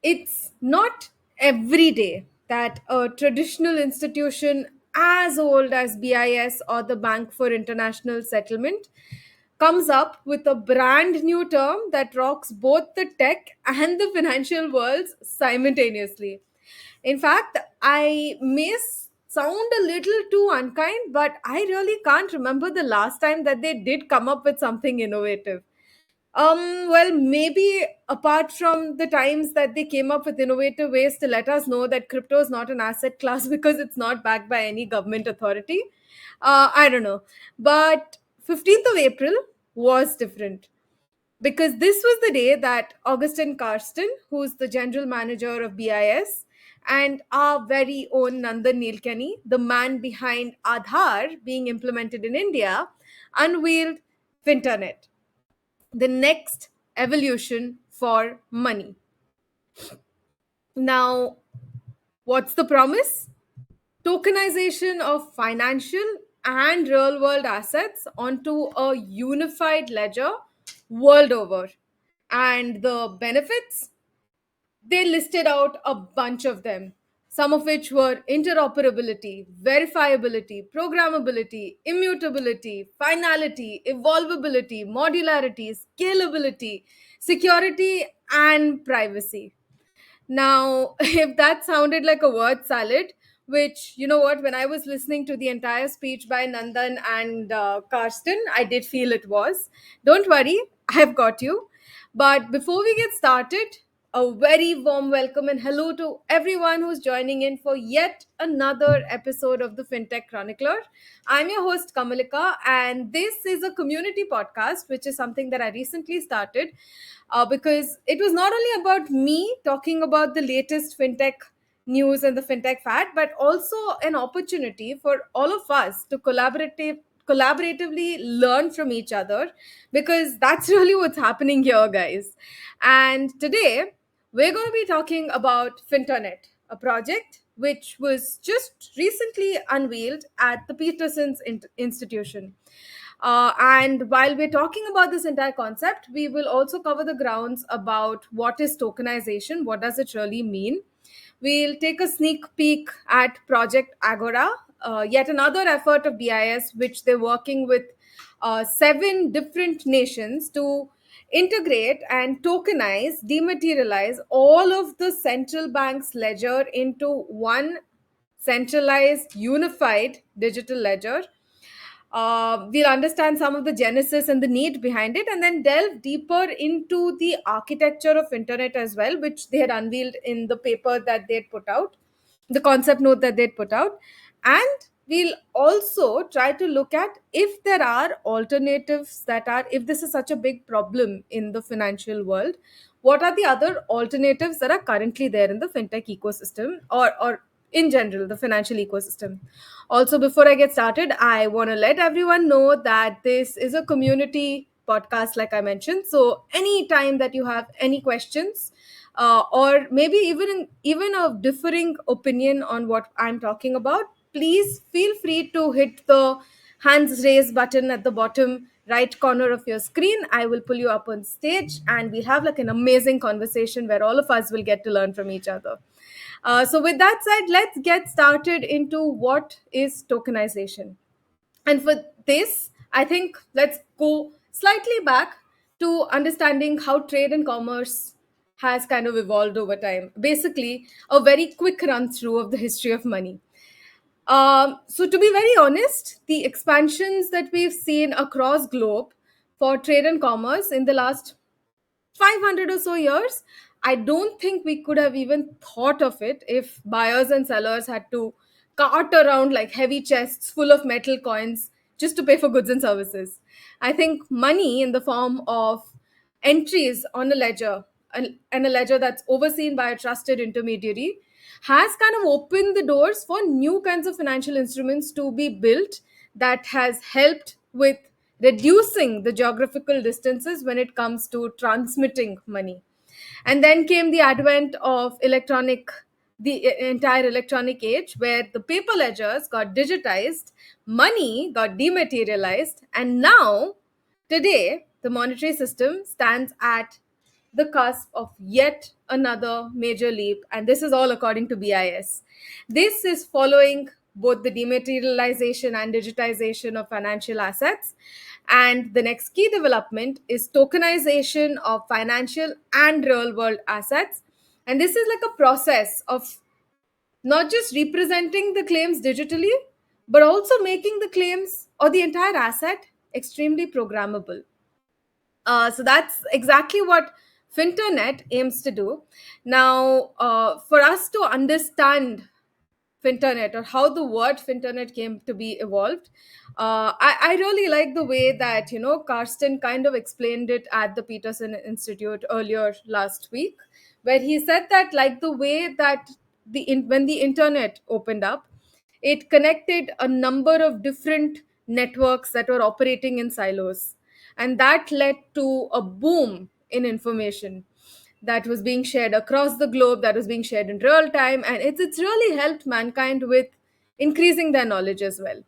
It's not every day that a traditional institution as old as BIS or the Bank for International Settlement comes up with a brand new term that rocks both the tech and the financial worlds simultaneously. In fact, I may sound a little too unkind, but I really can't remember the last time that they did come up with something innovative. Well, maybe apart from the times that they came up with innovative ways to let us know that crypto is not an asset class because it's not backed by any government authority. I don't know. But 15th of April was different because this was the day that Augustin Karsten, who's the general manager of BIS, and our very own Nandan Nilekani, the man behind Aadhaar being implemented in India, unveiled Finternet, the next evolution for money. Now, what's the promise? Tokenization of financial and real world assets onto a unified ledger world over. And the benefits? They listed out a bunch of them, some of which were interoperability, verifiability, programmability, immutability, finality, evolvability, modularity, scalability, security, and privacy. Now, if that sounded like a word salad, which, you know what, when I was listening to the entire speech by Nandan and Karsten, I did feel it was. Don't worry, I've got you. But before we get started, a very warm welcome and hello to everyone who's joining in for yet another episode of the FinTech Chronicler. I'm your host, Kamalika, and this is a community podcast, which is something that I recently started because it was not only about me talking about the latest fintech news and the fintech fad, but also an opportunity for all of us to collaboratively learn from each other because that's really what's happening here, guys. And today we're going to be talking about Finternet, a project which was just recently unveiled at the Peterson's Institution. And while we're talking about this entire concept, we will also cover the grounds about what is tokenization, what does it really mean. We'll take a sneak peek at Project Agora, yet another effort of BIS, which they're working with seven different nations to integrate and tokenize, dematerialize all of the central bank's ledger into one centralized, unified digital ledger. We'll understand some of the genesis and the need behind it, and then delve deeper into the architecture of internet as well, which they had unveiled in the paper that they'd put out, the concept note that they'd put out. And we'll also try to look at if there are alternatives that are, if this is such a big problem in the financial world, what are the other alternatives that are currently there in the fintech ecosystem, or in general the financial ecosystem. Also, before I get started, I want to let everyone know that this is a community podcast, like I mentioned. So anytime that you have any questions, or maybe even a differing opinion on what I'm talking about, please feel free to hit the hands raise button at the bottom right corner of your screen. I will pull you up on stage and we'll have like an amazing conversation where all of us will get to learn from each other. So with that said, let's get started into what is tokenization. And for this, I think let's go slightly back to understanding how trade and commerce has kind of evolved over time. Basically, a very quick run through of the history of money. So to be very honest, the expansions that we've seen across globe for trade and commerce in the last 500 or so years, I don't think we could have even thought of it if buyers and sellers had to cart around like heavy chests full of metal coins just to pay for goods and services. I think money in the form of entries on a ledger, and a ledger that's overseen by a trusted intermediary, has kind of opened the doors for new kinds of financial instruments to be built that has helped with reducing the geographical distances when it comes to transmitting money. And then came the advent of the entire electronic age, where the paper ledgers got digitized, money got dematerialized, and now, today, the monetary system stands at the cusp of yet another major leap, and this is all according to BIS. This is following both the dematerialization and digitization of financial assets. And the next key development is tokenization of financial and real world assets. And this is like a process of not just representing the claims digitally, but also making the claims or the entire asset extremely programmable. So that's exactly what Finternet aims to do. Now, for us to understand Finternet, or how the word Finternet came to be evolved, I really like the way that Karsten kind of explained it at the Peterson Institute earlier last week, where he said that like the way that when the internet opened up, it connected a number of different networks that were operating in silos, and that led to a boom in information that was being shared across the globe, that was being shared in real time, and it's really helped mankind with increasing their knowledge as well.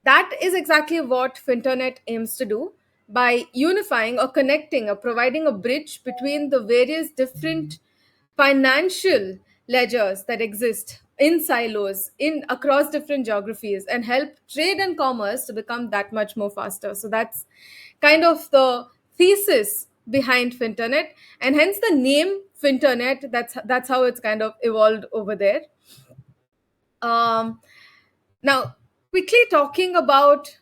That is exactly what Finternet aims to do by unifying or connecting or providing a bridge between the various different financial ledgers that exist in silos in across different geographies, and help trade and commerce to become that much more faster. So that's kind of the thesis behind Finternet, and hence the name Finternet. That's how it's kind of evolved over there. um, Now, quickly talking about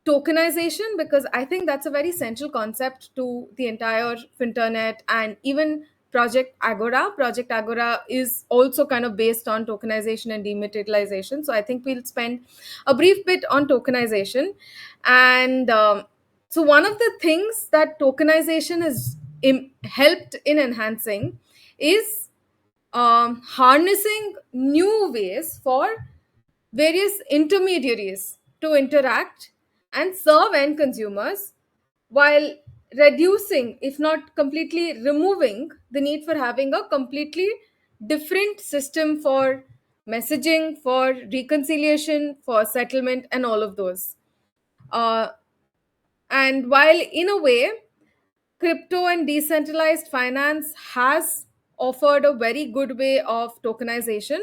tokenization, because I think that's a very central concept to the entire Finternet and even Project Agora. Project Agora is also kind of based on tokenization and dematerialization. So I think we'll spend a brief bit on tokenization. And so, one of the things that tokenization has helped in enhancing is harnessing new ways for various intermediaries to interact and serve end consumers, while reducing, if not completely removing, the need for having a completely different system for messaging, for reconciliation, for settlement, and all of those. Uh, and while in a way, crypto and decentralized finance has offered a very good way of tokenization.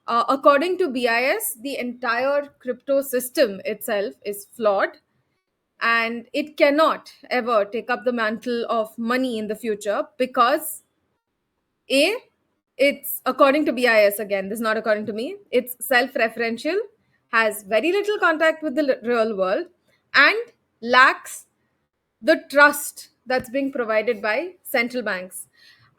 According to BIS, the entire crypto system itself is flawed, and it cannot ever take up the mantle of money in the future because A, it's according to BIS, again, this is not according to me, it's self referential, has very little contact with the real world, and lacks the trust that's being provided by central banks.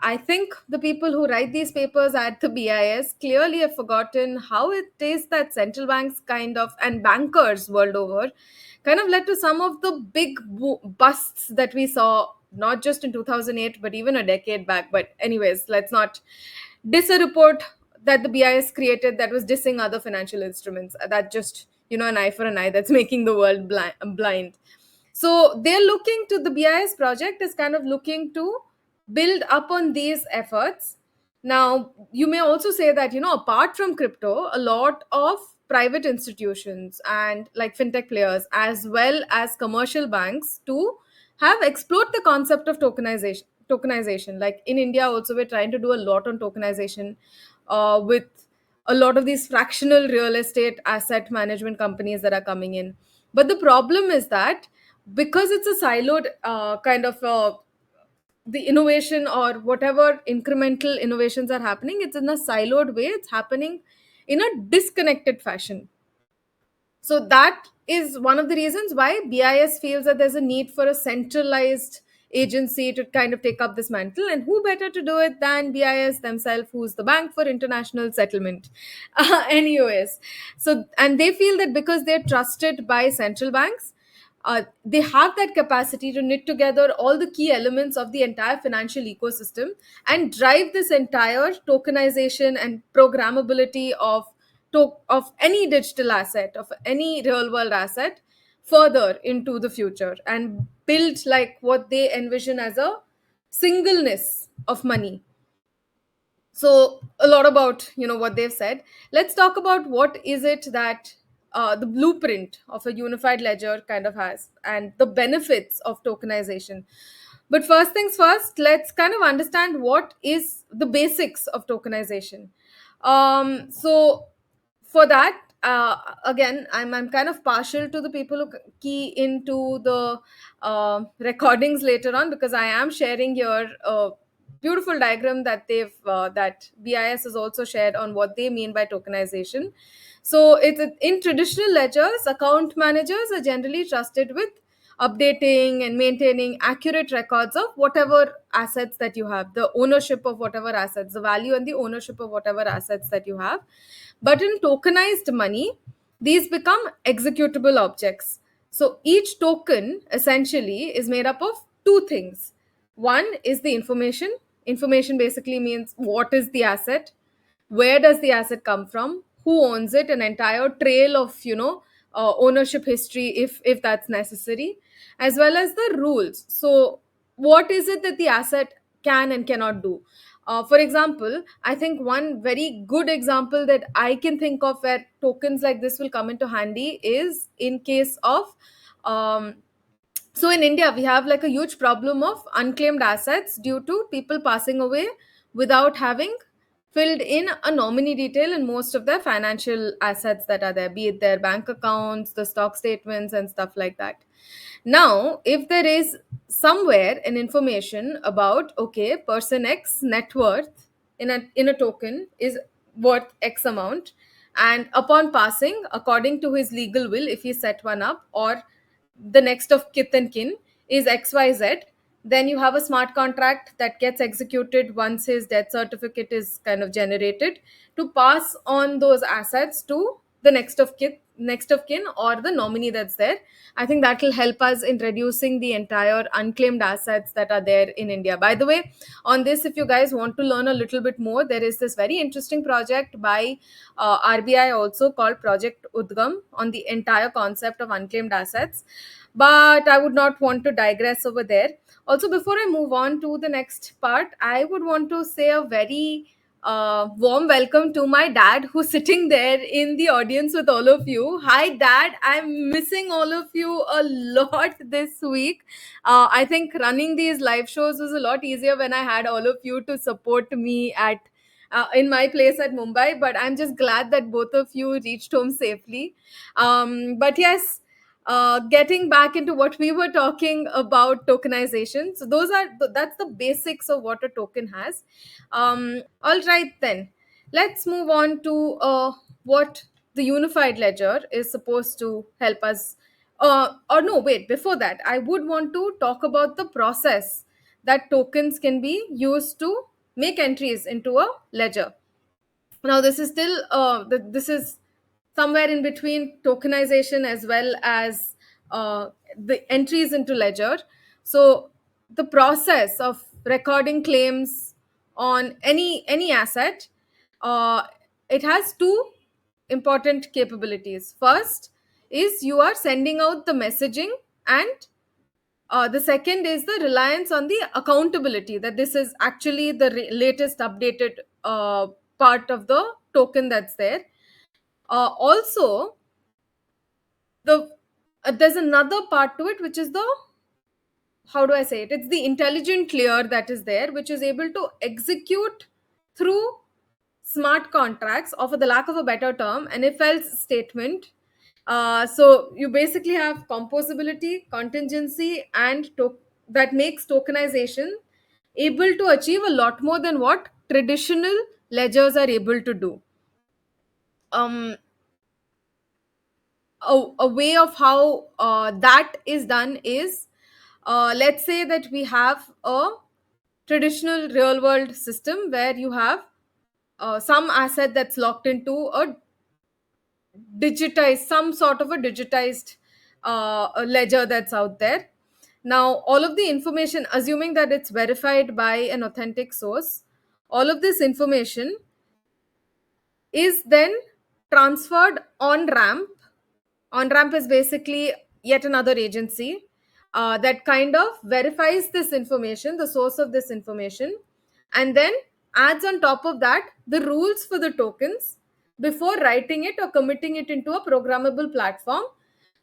I think the people who write these papers at the BIS clearly have forgotten how it is that central banks kind of, and bankers world over, kind of led to some of the big busts that we saw, not just in 2008, but even a decade back. But, anyways, let's not diss a report that the BIS created that was dissing other financial instruments. That just, an eye for an eye, that's making the world blind. So they're looking to the BIS project is kind of looking to build up on these efforts. Now, you may also say that, apart from crypto, a lot of private institutions and like fintech players, as well as commercial banks, too, have explored the concept of tokenization. Like in India also, we're trying to do a lot on tokenization, with a lot of these fractional real estate asset management companies that are coming in. But the problem is that because it's a siloed kind of the innovation, or whatever incremental innovations are happening, it's in a siloed way, it's happening in a disconnected fashion. So that is one of the reasons why BIS feels that there's a need for a centralized agency to kind of take up this mantle. And who better to do it than BIS themselves, who's the Bank for International Settlement. Anyways, so, and they feel that because they're trusted by central banks, they have that capacity to knit together all the key elements of the entire financial ecosystem and drive this entire tokenization and programmability of any digital asset, of any real world asset, further into the future, and build like what they envision as a singleness of money. So a lot about what they've said. Let's talk about what is it that the blueprint of a unified ledger kind of has, and the benefits of tokenization. But first things first, let's kind of understand what is the basics of tokenization. So for that, again, I'm kind of partial to the people who key into the recordings later on, because I am sharing here a beautiful diagram that that BIS has also shared on what they mean by tokenization. So it's in traditional ledgers, account managers are generally trusted with updating and maintaining accurate records of whatever assets that you have, the ownership of whatever assets, the value and the ownership of whatever assets that you have. But in tokenized money, these become executable objects. So each token essentially is made up of two things. One is the information. Information basically means what is the asset, where does the asset come from, who owns it, an entire trail of ownership history if that's necessary, as well as the rules. So what is it that the asset can and cannot do? For example, I think one very good example that I can think of where tokens like this will come into handy is in case of um, so in India we have like a huge problem of unclaimed assets due to people passing away without having filled in a nominee detail in most of their financial assets that are there, be it their bank accounts, the stock statements, and stuff like that. Now, if there is somewhere an information about, okay, person X net worth in a token is worth X amount, and upon passing, according to his legal will, if he set one up, or the next of kith and kin is XYZ, then you have a smart contract that gets executed once his death certificate is kind of generated to pass on those assets to the next of kin or the nominee that's there. I think that will help us in reducing the entire unclaimed assets that are there in India. By the way, on this, if you guys want to learn a little bit more, there is this very interesting project by RBI also called Project Udgam on the entire concept of unclaimed assets. But I would not want to digress over there. Also, before I move on to the next part, I would want to say a very warm welcome to my dad, who's sitting there in the audience with all of you. Hi, Dad. I'm missing all of you a lot this week. I think running these live shows was a lot easier when I had all of you to support me at in my place at Mumbai. But I'm just glad that both of you reached home safely. But yes, getting back into what we were talking about, tokenization. So that's the basics of what a token has. All right, then let's move on to what the unified ledger is supposed to help us. Or no, wait, before that, I would want to talk about the process that tokens can be used to make entries into a ledger. Now this is still this is somewhere in between tokenization as well as the entries into ledger. So the process of recording claims on any asset, uh, it has two important capabilities. First is you are sending out the messaging, and the second is the reliance on the accountability, that this is actually the latest updated part of the token that's there. Also, the there's another part to it, which is the, how do I say it? It's the intelligent layer that is there, which is able to execute through smart contracts, or for the lack of a better term, an if else statement. So you basically have composability, contingency, and that makes tokenization able to achieve a lot more than what traditional ledgers are able to do. Um, a way of how that is done is, let's say that we have a traditional real world system where you have some asset that's locked into some sort of a digitized a ledger that's out there. Now all of the information, assuming that it's verified by an authentic source, all of this information is then transferred on ramp. On ramp is basically yet another agency that kind of verifies this information, the source of this information, and then adds on top of that the rules for the tokens before writing it or committing it into a programmable platform.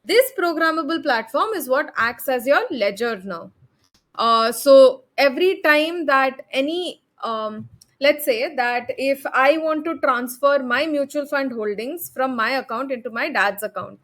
This programmable platform is what acts as your ledger now. So every time that any let's say that if I want to transfer my mutual fund holdings from my account into my dad's account,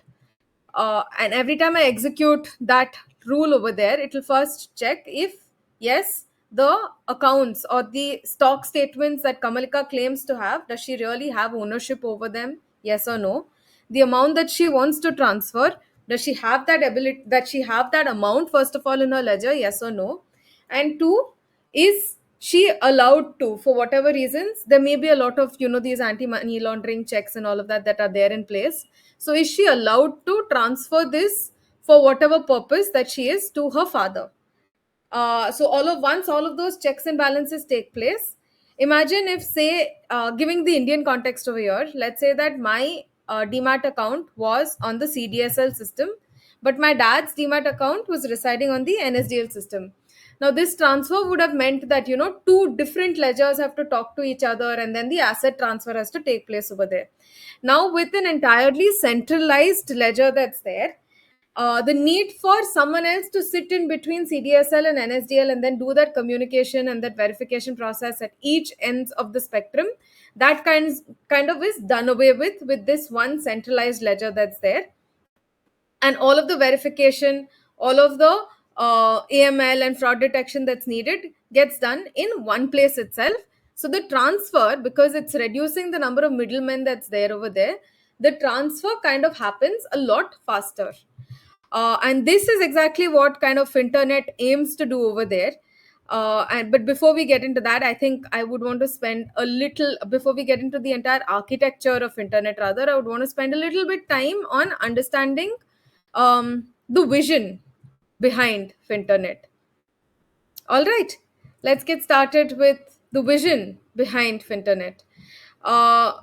and every time I execute that rule over there, it will first check if yes, the accounts or the stock statements that Kamalika claims to have, does she really have ownership over them? Yes or no? The amount that she wants to transfer, does she have that ability, that she have that amount first of all in her ledger? Yes or no? And two, is she allowed to, for whatever reasons, there may be a lot of these anti money laundering checks and all of that that are there in place, so is she allowed to transfer this for whatever purpose that she is to her father? So once all of those checks and balances take place, imagine if, say, giving the Indian context over here, let's say that my demat account was on the CDSL system, but my dad's demat account was residing on the NSDL system. Now this transfer would have meant that two different ledgers have to talk to each other, and then the asset transfer has to take place over there. Now with an entirely centralized ledger that's there, the need for someone else to sit in between CDSL and NSDL and then do that communication and that verification process at each ends of the spectrum, that kind of is done away with this one centralized ledger that's there. And all of the verification, all of the AML and fraud detection that's needed gets done in one place itself. So the transfer, because it's reducing the number of middlemen that's there over there, the transfer kind of happens a lot faster. And this is exactly what kind of internet aims to do over there. But before we get into that, I think I would want to spend a little, before we get into the entire architecture of internet, rather, I would want to spend a little bit time on understanding the vision behind Finternet. All right, let's get started with the vision behind Finternet. Uh,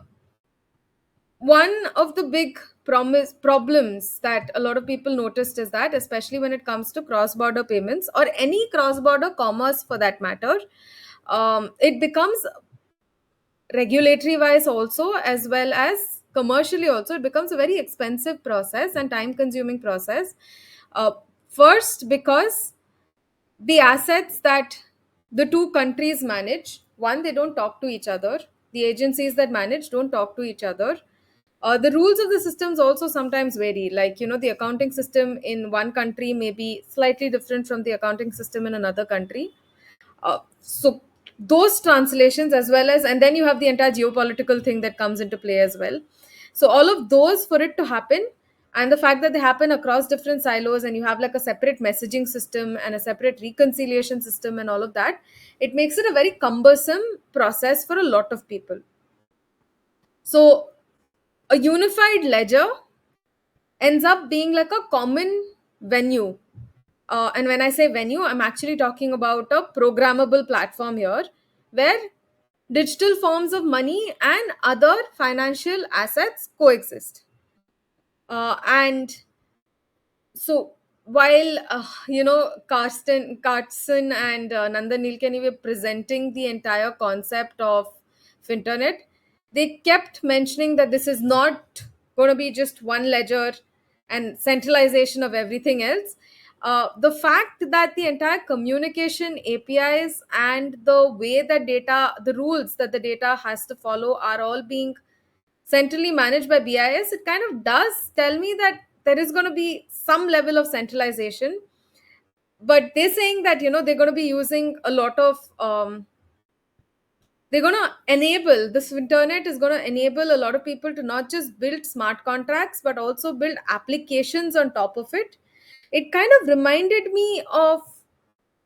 One of the big problems that a lot of people noticed is that, especially when it comes to cross border payments or any cross border commerce for that matter, it becomes regulatory wise also, as well as commercially also, it becomes a very expensive process and time consuming process. uh, First, because the assets that the two countries manage, one, they don't talk to each other. The agencies that manage don't talk to each other. The rules of the systems also sometimes vary, like the accounting system in one country may be slightly different from the accounting system in another country. So those translations, as well as, and then you have the entire geopolitical thing that comes into play as well. So all of those, for it to happen, and the fact that they happen across different silos, and you have like a separate messaging system and a separate reconciliation system and all of that, it makes it a very cumbersome process for a lot of people. So a unified ledger ends up being like a common venue. And when I say venue, I'm actually talking about a programmable platform here, where digital forms of money and other financial assets coexist. And so while Carson and Nandan Nilekani were presenting the entire concept of Finternet, they kept mentioning that this is not going to be just one ledger and centralization of everything else. The fact that the entire communication APIs and the way that data, the rules that the data has to follow, are all being centrally managed by BIS, it kind of does tell me that there is going to be some level of centralization. But they're saying that they're going to be using a lot of they're going to enable, this internet is going to enable a lot of people to not just build smart contracts but also build applications on top of it. It kind of reminded me of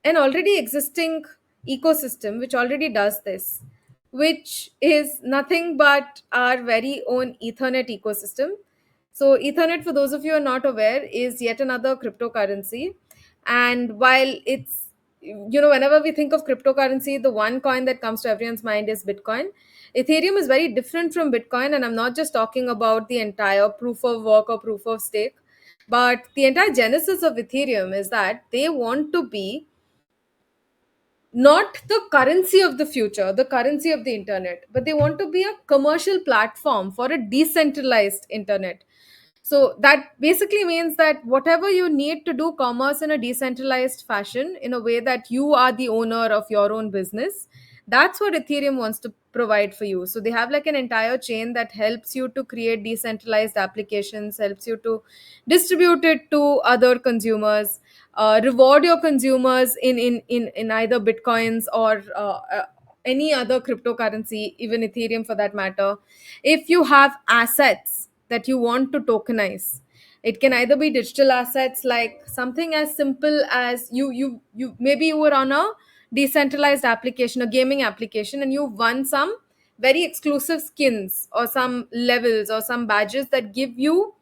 an already existing ecosystem which already does this, which is nothing but our very own Ethernet ecosystem. So, Ethernet, for those of you who are not aware, is yet another cryptocurrency. And while it's, whenever we think of cryptocurrency, the one coin that comes to everyone's mind is Bitcoin. Ethereum is very different from Bitcoin, and I'm not just talking about the entire proof of work or proof of stake, but the entire genesis of Ethereum is that they want to be not the currency of the future, the currency of the internet, but they want to be a commercial platform for a decentralized internet. So that basically means that whatever you need to do commerce in a decentralized fashion, in a way that you are the owner of your own business, that's what Ethereum wants to provide for you. So they have like an entire chain that helps you to create decentralized applications, helps you to distribute it to other consumers, reward your consumers in either bitcoins or any other cryptocurrency, even Ethereum for that matter. If you have assets that you want to tokenize, it can either be digital assets, like something as simple as you maybe you were on a decentralized application, a gaming application, and you won some very exclusive skins or some levels or some badges that give you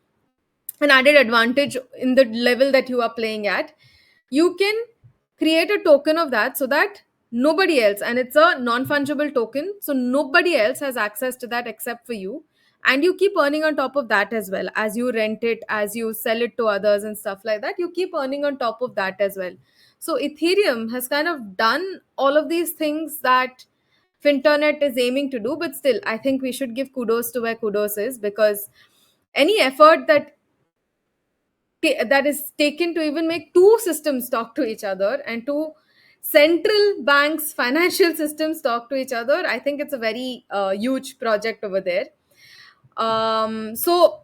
an added advantage in the level that you are playing at. You can create a token of that so that nobody else, and it's a non-fungible token, so nobody else has access to that except for you. And you keep earning on top of that as well, as you rent it, as you sell it to others and stuff like that, you keep earning on top of that as well. So Ethereum has kind of done all of these things that Finternet is aiming to do, but still I think we should give kudos to where kudos is, because any effort that is taken to even make two systems talk to each other, and two central banks financial systems talk to each other, I think it's a very huge project over there. So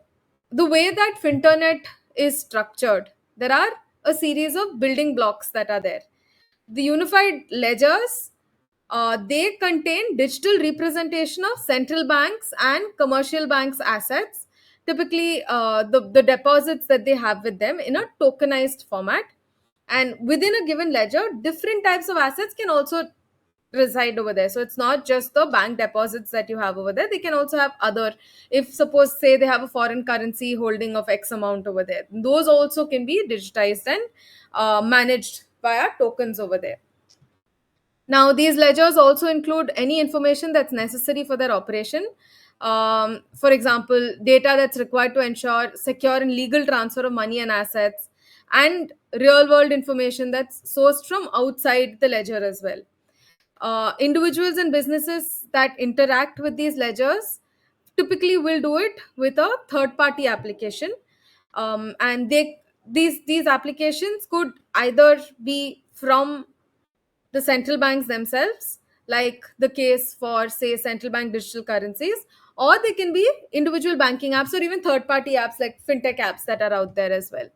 the way that Finternet is structured, there are a series of building blocks that are there. The unified ledgers, they contain digital representation of central banks and commercial banks assets, typically the deposits that they have with them in a tokenized format. And within a given ledger, different types of assets can also reside over there. So it's not just the bank deposits that you have over there, they can also have other, if suppose say they have a foreign currency holding of X amount over there, those also can be digitized and managed via tokens over there. Now, these ledgers also include any information that's necessary for their operation. For example, data that's required to ensure secure and legal transfer of money and assets, and real world information that's sourced from outside the ledger as well. Individuals and businesses that interact with these ledgers typically will do it with a third party application. And these applications could either be from the central banks themselves, like the case for, say, central bank digital currencies, or they can be individual banking apps or even third party apps like fintech apps that are out there as well.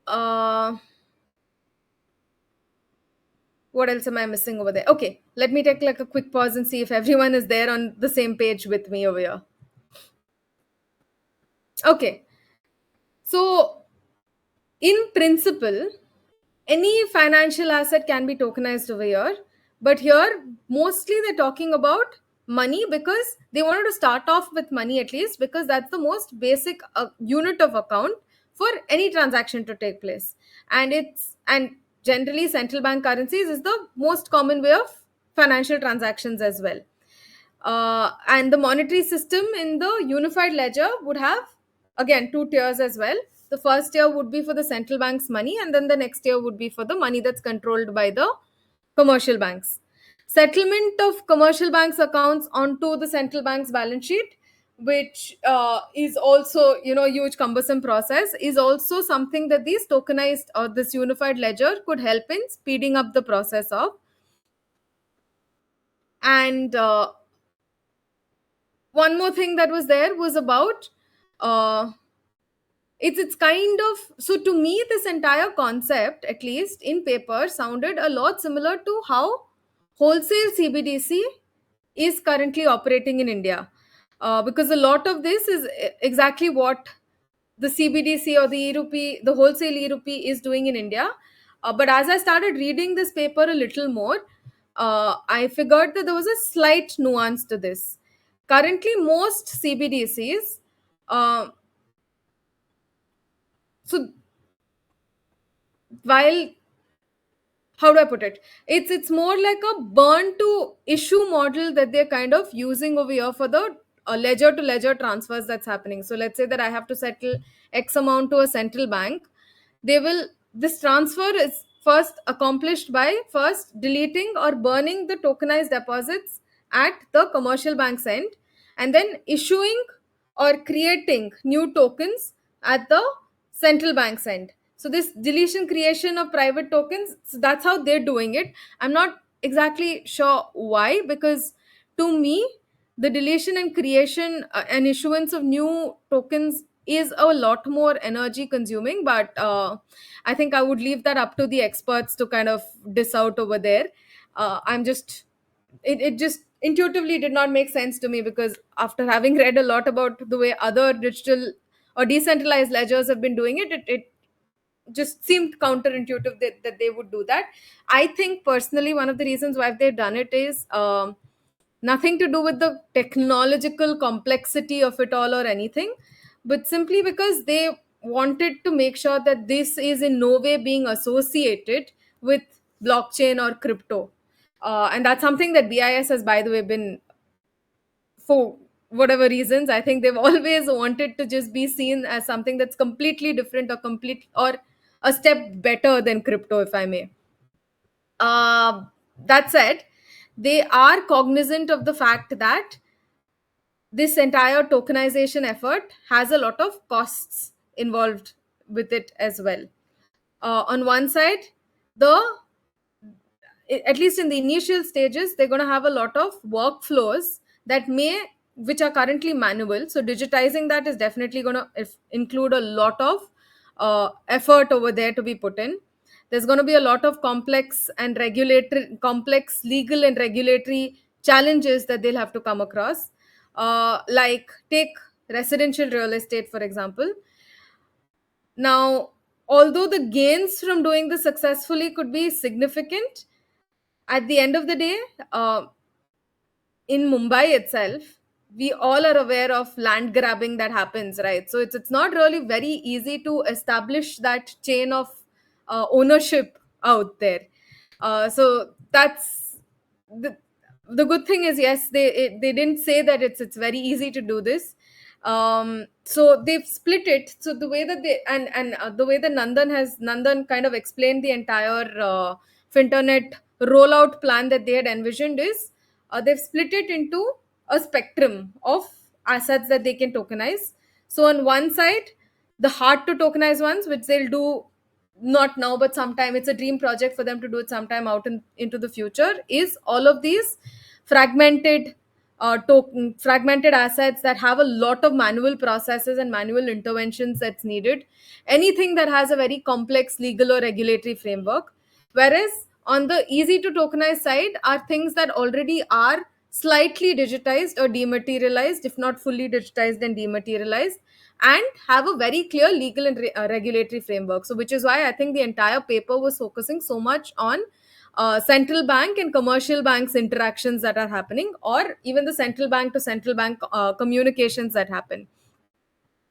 Uh, what else am I missing over there? Okay, let me take like a quick pause and see if everyone is there on the same page with me over here. Okay, so in principle, any financial asset can be tokenized over here, but here mostly they're talking about money, because they wanted to start off with money, at least because that's the most basic unit of account for any transaction to take place. And generally central bank currencies is the most common way of financial transactions as well. And the monetary system in the unified ledger would have, again, two tiers as well. The first tier would be for the central bank's money, and then the next tier would be for the money that's controlled by the commercial banks. Settlement of commercial banks accounts onto the central bank's balance sheet, which is also, huge cumbersome process, is also something that these tokenized or this unified ledger could help in speeding up the process of. And one more thing that was there was about uh, it's kind of, so to me this entire concept, at least in paper, sounded a lot similar to how wholesale CBDC is currently operating in India, because a lot of this is exactly what the CBDC or the e-rupee, the wholesale e-rupee is doing in India. But as I started reading this paper a little more, I figured that there was a slight nuance to this. Currently, most CBDCs, uh, so while, how do I put it? It's more like a burn to issue model that they're kind of using over here for the ledger to ledger transfers that's happening. So let's say that I have to settle X amount to a central bank. This transfer is first accomplished by first deleting or burning the tokenized deposits at the commercial bank's end, and then issuing or creating new tokens at the central bank's end. So this deletion creation of private tokens, so that's how they're doing it. I'm not exactly sure why, because to me, the deletion and creation and issuance of new tokens is a lot more energy consuming. But I think I would leave that up to the experts to kind of diss out over there. I'm just it just intuitively did not make sense to me, because after having read a lot about the way other digital or decentralized ledgers have been doing it, it just seemed counterintuitive that they would do that. I think personally one of the reasons why they've done it is nothing to do with the technological complexity of it all or anything, but simply because they wanted to make sure that this is in no way being associated with blockchain or crypto. And that's something that BIS has, by the way, been, for whatever reasons, I think they've always wanted to just be seen as something that's completely different or complete or a step better than crypto, if I may. uh, that said, they are cognizant of the fact that this entire tokenization effort has a lot of costs involved with it as well. On one side, the at least in the initial stages, they're going to have a lot of workflows that may which are currently manual. So digitizing that is definitely going to include a lot of effort over there to be put in. There's going to be a lot of complex legal and regulatory challenges that they'll have to come across. Like take residential real estate, for example. Now, although the gains from doing this successfully could be significant, at the end of the day, in Mumbai itself, we all are aware of land grabbing that happens, right? So it's not really very easy to establish that chain of ownership out there. So that's the, the good thing is, yes, they didn't say that it's very easy to do this. So they've split it. So the way that they and the way that Nandan kind of explained the entire Finternet rollout plan that they had envisioned is, they've split it into a spectrum of assets that they can tokenize. So on one side, the hard to tokenize ones, which they'll do not now but sometime, it's a dream project for them to do it sometime out into the future, is all of these fragmented fragmented assets that have a lot of manual processes and manual interventions that's needed, anything that has a very complex legal or regulatory framework. Whereas on the easy to tokenize side are things that already are slightly digitized or dematerialized, if not fully digitized and dematerialized, and have a very clear legal and regulatory framework. So which is why I think the entire paper was focusing so much on central bank and commercial banks interactions that are happening, or even the central bank to central bank communications that happen.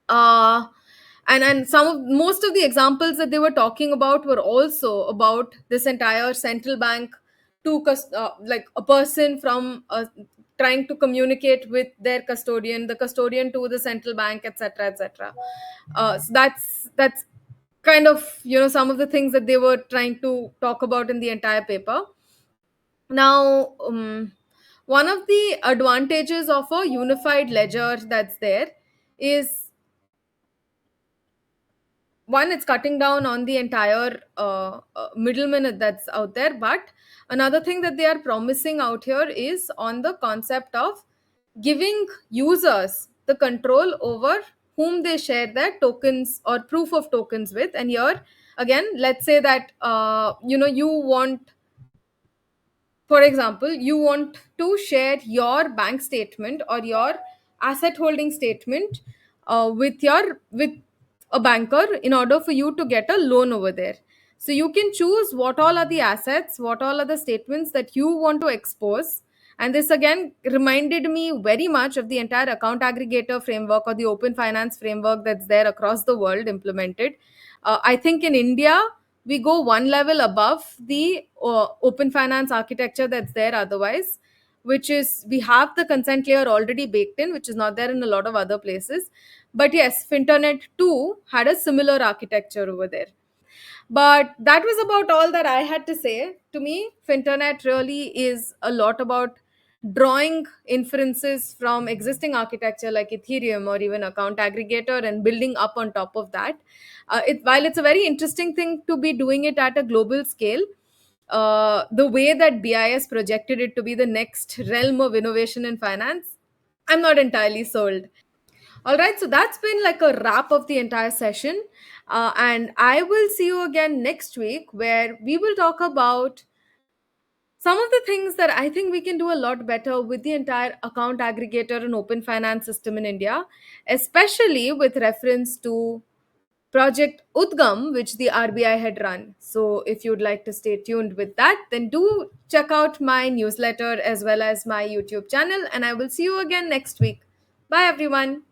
uh, and some of most of the examples that they were talking about were also about this entire central bank to like a person from trying to communicate with their custodian, the custodian to the central bank, etc., etc. So that's kind of, some of the things that they were trying to talk about in the entire paper. Now, one of the advantages of a unified ledger that's there is, one, it's cutting down on the entire middleman that's out there. But another thing that they are promising out here is on the concept of giving users the control over whom they share their tokens or proof of tokens with. And here again, let's say that you want, for example, you want to share your bank statement or your asset holding statement with a banker in order for you to get a loan over there. So you can choose what all are the assets, what all are the statements that you want to expose. And this again reminded me very much of the entire account aggregator framework or the open finance framework that's there across the world implemented. I think in India we go one level above the open finance architecture that's there otherwise, which is we have the consent layer already baked in, which is not there in a lot of other places. But yes, Finternet 2 had a similar architecture over there. But that was about all that I had to say. To me, Finternet really is a lot about drawing inferences from existing architecture like Ethereum or even account aggregator and building up on top of that. While it's a very interesting thing to be doing it at a global scale, the way that BIS projected it to be the next realm of innovation in finance, I'm not entirely sold. All right, so that's been like a wrap of the entire session. And I will see you again next week where we will talk about some of the things that I think we can do a lot better with the entire account aggregator and open finance system in India, especially with reference to Project Udgam, which the RBI had run. So, if you'd like to stay tuned with that, then do check out my newsletter as well as my YouTube channel, and I will see you again next week. Bye, everyone.